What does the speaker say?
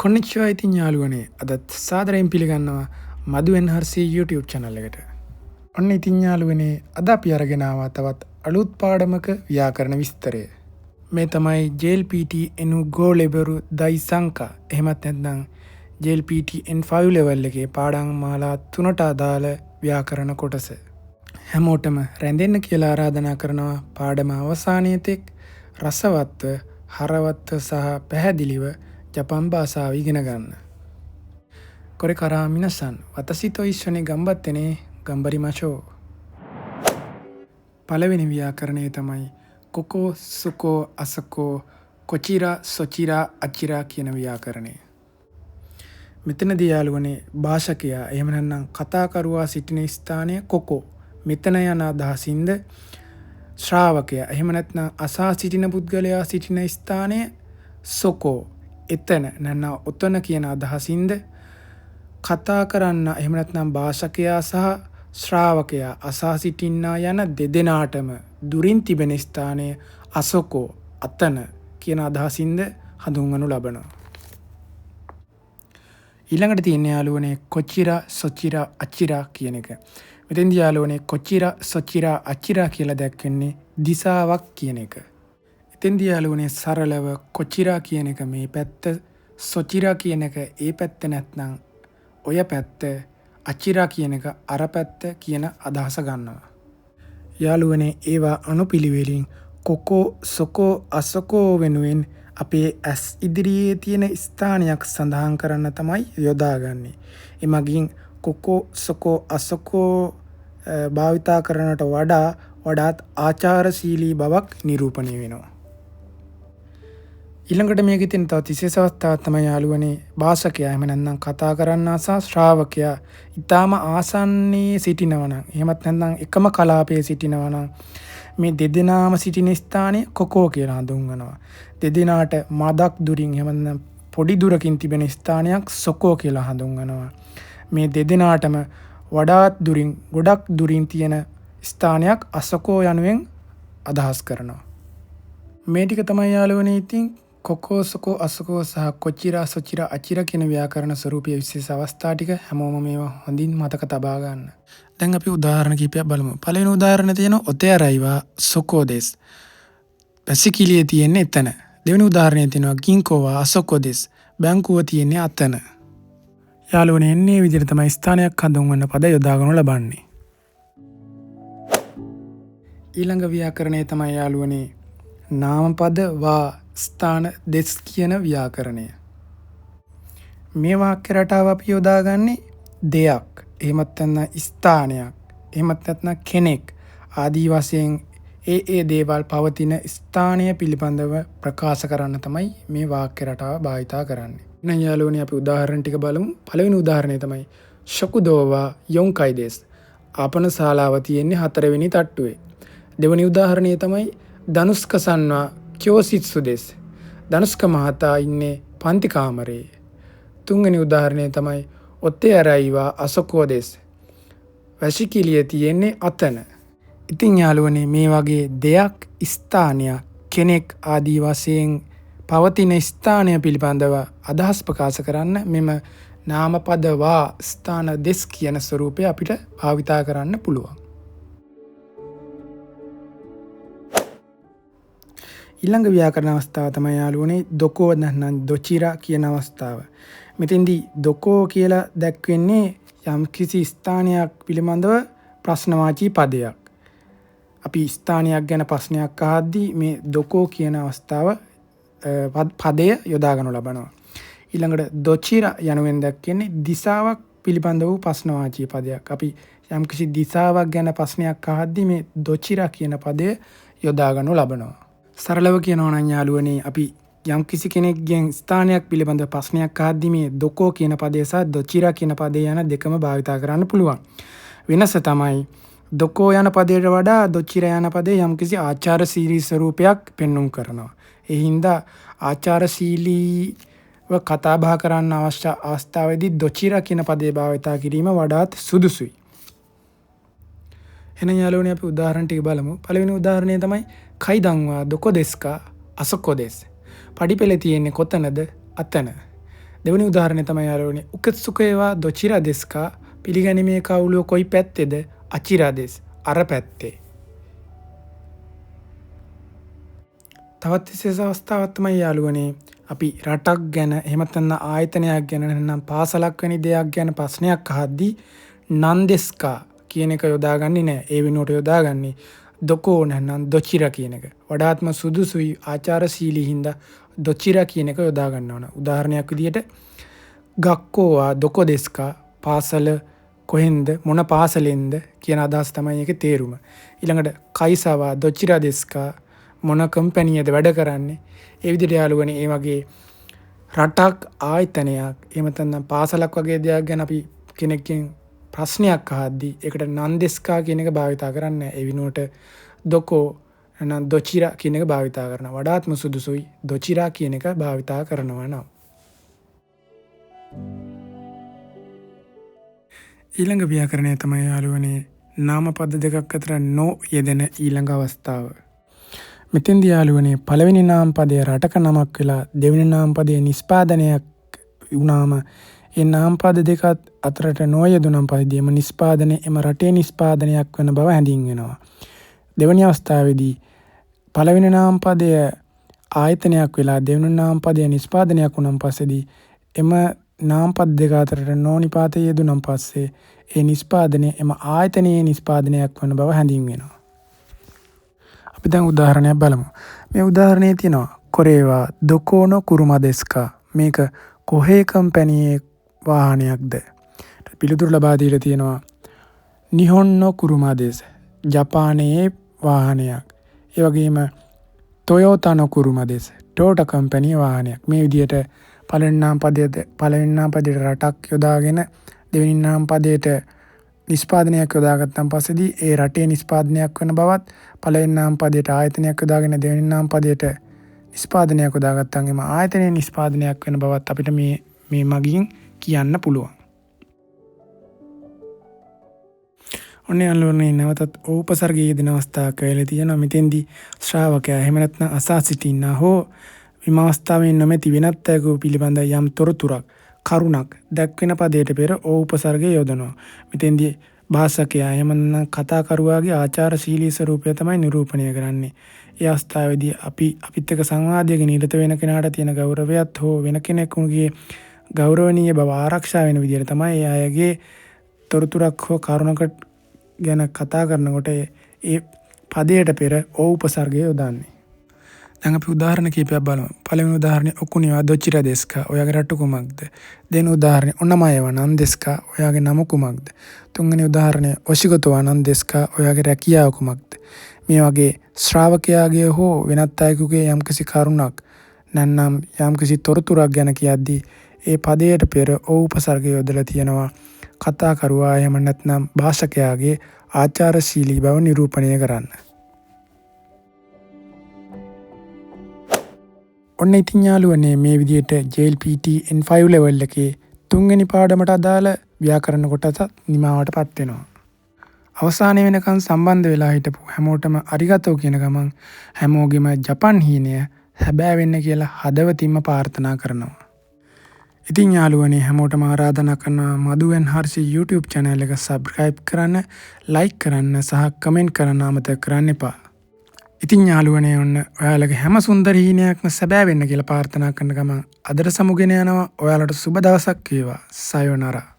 කොන්නිච්චවා ඉතින් යාළුවනේ අදත් සාදරයෙන් පිළිගන්නවා මදු NRC YouTube channel එකට. ඔන්න ඉතින් යාළුවනේ අද අපි අරගෙන ආවා තවත් අලුත් පාඩමක ව්‍යාකරණ විස්තරය. මේ තමයි JLPT එනු ගෝ ලෙබරු දයි සංකා. එහෙමත් නැත්නම් JLPT N5 level එකේ පාඩම් මාලා 3ට අදාළ ව්‍යාකරණ කොටස. හැමෝටම රැඳෙන්න කියලා ආරාධනා කරනවා පාඩම අවසානයේ තෙක් රසවත්ව, හරවත්ව සහ පැහැදිලිව ජපන් භාෂාව ඉගෙන ගන්න. කොරේ කරා මිනසන් වතසිතෝ ඉස්සනේ ගම්බත්තනේ ගම්බරිමචෝ. පළවෙනි ව්‍යාකරණය තමයි කොකෝ සුකෝ අසකෝ කොචිරා සොචිරා අචිරා කියන ව්‍යාකරණය. මෙතනදී යාළුවනේ භාෂකයා එහෙම නැත්නම් කතාකරුවා සිටින ස්ථානය කොකෝ. මෙතන යන අදහසින්ද ශ්‍රාවකයා එහෙම නැත්නම් අසා සිටින පුද්ගලයා සිටින ස්ථානය සොකෝ. එතන නැත්නම් ඔතන කියන අදහසින්ද කතා කරන්න එහෙම නැත්නම් භාෂකයා සහ ශ්‍රාවකයා අසා සිටින්නා යන දෙදෙනාටම දුරින් තිබෙන ස්ථානය අසොකෝ අතන කියන අදහසින්ද හඳුන්වනු ලබනවා. ඊළඟට තියෙන යාළුවනේ කොචිරා සොචිරා අචිරා කියන එක. මෙතෙන්දී යාළුවනේ කොචිරා සොචිරා අචිරා කියලා දැක්වෙන්නේ දිශාවක් කියන එක. එතෙන්දී යාළුවනේ සරලව කොචිරා කියන එක මේ පැත්ත, සොචිරා කියන එක ඒ පැත්ත නැත්නම් ඔය පැත්ත, අචිරා කියන එක අර පැත්ත කියන අදහස ගන්නවා. යාළුවනේ ඒවා අනුපිළිවෙලින් කොකෝ සොකෝ අසොකෝ වෙනුවෙන් අපේ ඇස් ඉදිරියේ තියෙන ස්ථානයක් සඳහන් කරන්න තමයි යොදාගන්නේ. එමගින් කොකෝ සොකෝ අසොකෝ භාවිතා කරනට වඩාත් ආචාරශීලී බවක් නිරූපණය වෙනවා. ඊළඟට මේකේ තියෙන තවත් විශේෂ අවස්ථාවක් තමයි යාළුවනේ භාෂකයා එහෙම නැත්නම් කතා කරන්නා සහ ශ්‍රාවකයා ඊටාම ආසන්නයේ සිටිනවා නම් එහෙමත් නැත්නම් එකම කලාපයේ සිටිනවා නම් මේ දෙදෙනාම සිටින ස්ථානය කොකෝ කියලා හඳුන්වනවා. දෙදෙනාට මදක් දුරින් එහෙම නැත්නම් පොඩි දුරකින් තිබෙන ස්ථානයක් සොකෝ කියලා හඳුන්වනවා. මේ දෙදෙනාටම වඩාත් දුරින් ගොඩක් දුරින් තියෙන ස්ථානයක් අසොකෝ යනුවෙන් අදහස් කරනවා. මේ ටික තමයි යාළුවනේ ඉතින් කොකෝ සොකෝ අසොකෝ සහ කොචිරා සොචිරා අචිරා කියන ව්‍යාකරණ ස්වරූපීය විශේෂ අවස්ථා ටික හැමෝම මේවා හොඳින් මතක තබා ගන්න. දැන් අපි උදාහරණ කිහිපයක් බලමු. පළවෙනි උදාහරණය තියෙන ඔතේ රයිවා සොකෝ දෙස්. වැසිකිළියේ තියෙන්නේ එතන. දෙවෙනි උදාහරණය තියෙනවා ගින්කෝවා අසොකෝ දෙස්. බැංකුව තියෙන්නේ අතන. යාළුවනේ එන්නේ විදිහට තමයි ස්ථානයක් හඳුන්වන්න පද යොදාගනු ලබන්නේ. ඊළඟ ව්‍යාකරණය තමයි යාළුවනේ නාමපද වා ස්ථාන දෙස් කියන ව්‍යාකරණය. මේ වාක්‍ය රටාව අපි යොදාගන්නේ දෙයක්, එහෙමත් නැත්නම් ස්ථානයක්, එහෙමත් නැත්නම් කෙනෙක් ආදී වශයෙන් ඒ දේවල් පවතින ස්ථානය පිළිබඳව ප්‍රකාශ කරන්න තමයි මේ වාක්‍ය රටාව භාවිතා කරන්නේ. එහෙනම් යාළුවනේ අපි උදාහරණ ටික බලමු. පළවෙනි උදාහරණය තමයි ශකුදෝවා යොන්කයි දෙස්. ආපන ශාලාව තියෙන්නේ 4 වෙනි තට්ටුවේ. දෙවෙනි උදාහරණය තමයි ධනුස්ක සන්වා කියෝසිත්සු දෙස්. ධනුස්ක මහතා ඉන්නේ පන්ති කාමරයේ. තුන්වෙනි උදාහරණය තමයි ඔත්තේ අරයිවා අසොකෝ දෙස්. වැසිකිළිය තියෙන්නේ අතන. ඉතින් යාළුවනේ මේ වගේ දෙයක්, ස්ථානයක්, කෙනෙක් ආදී වශයෙන් පවතින ස්ථානය පිළිබඳව අදහස් ප්‍රකාශ කරන්න මෙම නාමපද වා ස්ථාන දෙස් කියන ස්වරූපය අපිට භාවිතා කරන්න පුළුවන්. ඊළඟ ව්‍යාකරණ අවස්ථාව තමයි යාළුවනේ දොකෝ නැත්නම් දොචිරා කියන අවස්ථාව. මෙතෙන්දී දොකෝ කියලා දැක්වෙන්නේ යම් කිසි ස්ථානයක් පිළිබඳව ප්‍රශ්නවාචී පදයක්. අපි ස්ථානයක් ගැන ප්‍රශ්නයක් අහද්දී මේ දොකෝ කියන අවස්ථාව පදය යොදාගනු ලබනවා. ඊළඟට දොචිරා යනුවෙන් දැක්වෙන්නේ දිශාවක් පිළිබඳ වූ ප්‍රශ්නවාචී පදයක්. අපි යම් කිසි දිශාවක් ගැන ප්‍රශ්නයක් අහද්දී මේ දොචිරා කියන පදය යොදාගනු ලබනවා. සරලව කියනවා නම් යාළුවනේ අපි යම් කිසි කෙනෙක්ගෙන් ස්ථානයක් පිළිබඳ ප්‍රශ්නයක් අහද්දී මේ දොකෝ කියන පදය සහ දොචිරා කියන පදය යන දෙකම භාවිතා කරන්න පුළුවන්. වෙනස තමයි දොකෝ යන පදයට වඩා දොචිරා යන පදේ යම් කිසි ආචාරශීලී ස්වරූපයක් පෙන්눔 කරනවා. ඒ හින්දා ආචාරශීලීව කතා බහ කරන්න අවශ්‍ය අවස්ථාවේදී දොචිරා කියන පදේ භාවිතා කිරීම වඩාත් සුදුසුයි. එහෙනම් යාළුවනේ අපි උදාහරණ ටික බලමු. පළවෙනි උදාහරණය තමයි කයිදන්වා දොකෝ දෙස්කා අසොකෝ දෙස්. පඩිපෙළ තියෙන්නේ කොතනද? අතන. දෙවනි උදාහරණය තමයි යාළුවනේ උකත්සුකේවා දොචිරා දෙස්කා පිළිගැනීමේ කවුළුව කොයි පැත්තේද අචිරා දෙස් අර පැත්තේ. තවත් විශේෂ අවස්ථාවක් තමයි යාළුවනේ අපි රටක් ගැන එහෙම නැත්නම් ආයතනයක් ගැන නැත්නම් පාසලක් වැනි දෙයක් ගැන ප්‍රශ්නයක් අහද්දී නන්දෙස්කා කියන එක යොදාගන්නේ නැහැ. ඒ වෙනුවට යොදාගන්නේ දොකෝ නැත්නම් දොචිරා කියන එක. වඩාත්ම සුදුසුයි ආචාරශීලී හින්දා දොචිරා කියන එක යොදා ගන්න ඕන. උදාහරණයක් විදිහට ගක්කෝවා දොකෝ දෙස්කා පාසල කොහෙන්ද මොන පාසලෙන්ද කියන අදහස තමයි ඒකේ තේරුම. ඊළඟට කයිසාවා දොචිරා දෙස්කා මොන කම්පැනියද වැඩ කරන්නේ. ඒ විදිහට යාළුවනේ ඒ වගේ රටක් ආයතනයක් එහෙම නැත්නම් පාසලක් වගේ දෙයක් ගැන අපි කෙනෙක්ගෙන් ප්‍රශ්නයක් අහද්දී ඒකට නන්දෙස්කා කියන එක භාවිතා කරන්නේ. ඒ විනුවට දොකෝ නැත්නම් දොචිරා කියන එක භාවිතා කරනවා. වඩාත්ම සුදුසුයි දොචිරා කියන එක භාවිතා කරනවා නම්. ඊළඟ ව්‍යාකරණය තමයි යාළුවනේ නාමපද දෙකක් අතර නෝ යෙදෙන ඊළඟ අවස්ථාව. මෙතෙන්දී යාළුවනේ පළවෙනි නාමපදය රටක නමක් වෙලා දෙවෙනි නාමපදයේ නිස්පාදනයක් වුණාම ඒ නාමපද දෙක අතරට නොයෙදුනම් පරිදි එම නිස්පාදනය එම රටේ නිස්පාදනයක් වන බව හැඳින්වෙනවා. දෙවැනි අවස්ථාවේදී පළවෙනි නාමපදය ආයතනයක් වෙලා දෙවෙනි නාමපදය නිස්පාදනයක් වුණාන් පස්සේදී එම නාමපද දෙක අතරට නොනිපාතය යෙදුනම් පස්සේ ඒ නිස්පාදනය එම ආයතනයේ නිස්පාදනයක් වන බව හැඳින්වෙනවා. අපි දැන් උදාහරණයක් බලමු. මේ උදාහරණයේ තියෙනවා කොරේවා දොකෝනෝ කුරුමා දෙස්කා. මේක කොහේ කම්පැනියේ වාහනයක්ද? පිළිතුරු ලබා දීලා තියෙනවා නිහොන්නෝ කුරුමා දෙස්. ජපානයේ වාහනයක්. ඒ වගේම ටොයෝටා නෝ කුරුමා දෙස්. ටොයෝටා කම්පැනියේ වාහනයක්. මේ විදිහට පළවෙනි නාමපදයට රටක් යොදාගෙන දෙවෙනි නාමපදයට නිස්පාදනයක් යොදාගත්තන් පස්සේදී ඒ රටේ නිස්පාදනයක් වෙන බවත් පළවෙනි නාමපදයට ආයතනයක් යොදාගෙන දෙවෙනි නාමපදයට නිස්පාදනයක් යොදාගත්තන් එම ආයතනයේ නිස්පාදනයක් වෙන බවත් අපිට මේ මගින් කියන්න පුළුවන්. ඔන්න යාළුවනේ නැවතත් උපසර්ගයේ යෙදෙන අවස්ථාවක් වෙලා තියෙනවා. මෙතෙන්දී ශ්‍රාවකයා එහෙම නැත්නම් අසා සිටිනා හෝ විම අවස්ථාවේ නොමැති වෙනත් අයෙකු පිළිබඳ යම් තොරතුරක් කරුණක් දැක්වෙන පදයට පෙර උපසර්ගය යොදනවා. මෙතෙන්දී භාෂකයා එහෙම නැත්නම් කතාකරුවාගේ ආචාරශීලී ස්වරූපය තමයි නිරූපණය කරන්නේ. ඒ අවස්ථාවේදී අපිත් එක්ක සංවාදයක නිරත වෙන කෙනාට තියෙන ගෞරවයත් හෝ වෙන කෙනෙකුගේ ගෞරවනීය බව ආරක්ෂා වෙන විදිහට තමයි ඒ අයගේ තොරතුරක් හෝ කරුණකට ගැන කතා කරනකොට ඒ පදයට පෙර උපසර්ගය යොදන්නේ. දැන් අපි උදාහරණ කීපයක් බලමු. පළවෙනි උදාහරණය ඔකුනිවා දොචිරා දෙස්කා. ඔයාගේ රට කුමක්ද? දෙවෙනි උදාහරණය ඔන්නමයව නන්දෙස්කා. ඔයාගේ නම කුමක්ද? තුන්වෙනි උදාහරණය ඔශිගතෝ නන්දෙස්කා. ඔයාගේ රැකියාව කුමක්ද? මේ වගේ ශ්‍රාවකයාගේ හෝ වෙනත් අයෙකුගේ යම්කිසි කරුණක් නැත්නම් යම්කිසි තොරතුරක් ගැන කියද්දී ඒ පදයට පෙර උපසර්ගය යොදලා තියෙනවා. කතාකරුවා එහෙම නැත්නම් භාෂකයාගේ ආචාරශීලී බව නිරූපණය කරන්න. ඔන්න ඉතින් යාළුවනේ මේ විදිහට JLPT N5 level එකේ තුන්වෙනි පාඩමට අදාළ ව්‍යාකරණ කොටස නිමාවටපත් වෙනවා. අවසානයේ වෙනකන් සම්බන්ධ වෙලා හිටපු හැමෝටම අරිගතෝ කියන ගමන් හැමෝගෙම ජපන් හීනය හැබෑ වෙන්න කියලා හදවතින්ම ප්‍රාර්ථනා කරනවා. ඉතින් යාළුවනේ හැමෝටම ආරාධනා කරනවා මදු and හර්ෂි YouTube channel එක subscribe කරන්න, like කරන්න සහ comment කරන්න අමතක කරන්න එපා. ඉතින් යාළුවනේ ඔන්න ඔයාලගේ හැම සුන්දර හීනයක්ම සැබෑ වෙන්න කියලා ප්‍රාර්ථනා කරන ගමන් අදට සමුගෙන යනවා. ඔයාලට සුබ දවසක් වේවා. සයෝනාරා.